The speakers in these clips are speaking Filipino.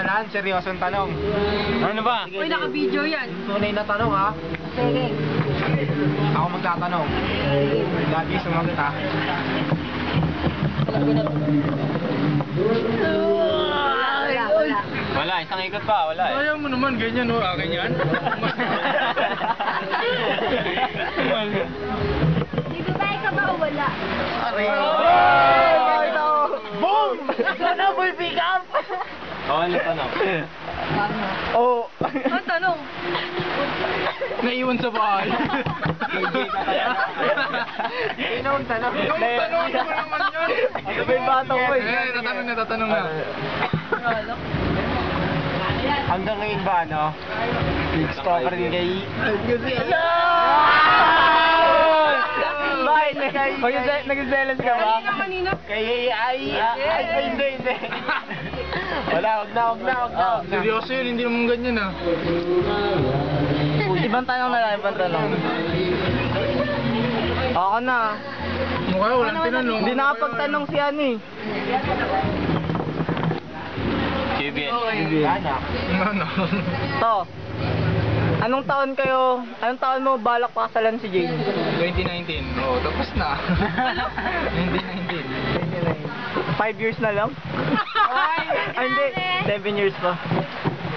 Pamahalaan, seryosong tanong. Ano ba? Uy, naka-video yan. Tunay na tanong ha. Sige. Ako magtatanong. Lagi sumagot ha. Wala, isang ikot pa, wala eh. Ayaw mo naman, ganyan o, ganyan. Bibigay ka ba o wala? Boom! Sana boy pick up! Ano tanong? Oo. Ang tanong. Naiwan sa bahay. Sino ang tanong? Yung tanong mo naman yun. Ano ba yung bata ko eh? Tatanong na. Hanggang ngayon ba, ano? Discover din kay... Bakit? Nag-zealous ka ba? Kanina. Kay ay, hindi. Wag na. Seryoso yun, hindi naman ganyan ah. Ibang tanong na lang, ibang tanong. Ako na. Mukha walang tinanong. Hindi nakapagtanong si Ani. Kibien. Ano? To. Anong taon mo balak pakasalan si Jane? 2019. Oo, tapos na. 2019. 5 years na lang? Ay, hindi. 7 years pa.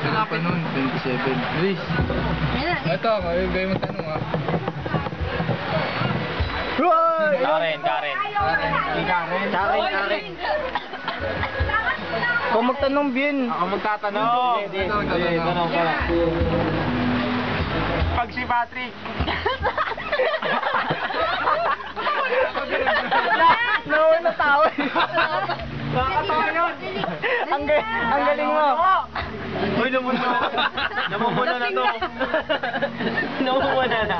Wala pa nun, 27. Luis. Ito, may magtanong ah. Karen. Kung magtanong, Bien. Ako magtatanong. Hindi. Tanong ka. Pag si Patrick. Nauna tao eh. Nakakatawa yun. Ang galing mo. Uy, namumuna na to. Namumuna na.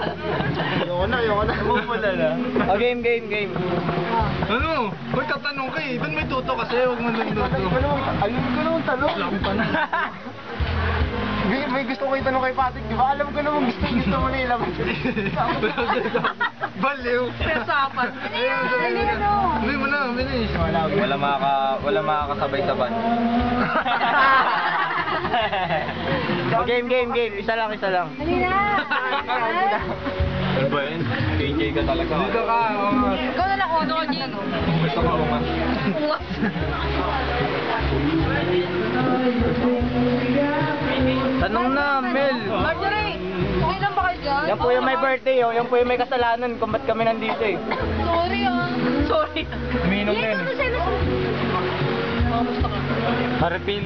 Ayoko na. Namumuna na. O, game. Ano? Ba't tatanong ka eh? Doon may tuto kasi, huwag mo lang tuto. Ayun ko naman tanong. Alam pa na. May gusto ko itanong kay Patrick, di ba? Alam ko naman gusto mo na ilaban. Baliw. Pesapan. Hindi mo na, bilis. Wala makakasabay sa ban. Game. Isa lang. Halina. Ano ba yun? KJ ka talaga. Dito ka. Ikaw na lang, ano ka dyan? Gusto ko umas. Tanong na, Mel. Marjorie, okay lang ba kayo dyan? Yan po yung may birthday, oh. Yan po yung may kasalanan kung ba't kami nandito eh. Sorry ah. Sorry. Umiinom na yun. Kamusta ka? Haripil.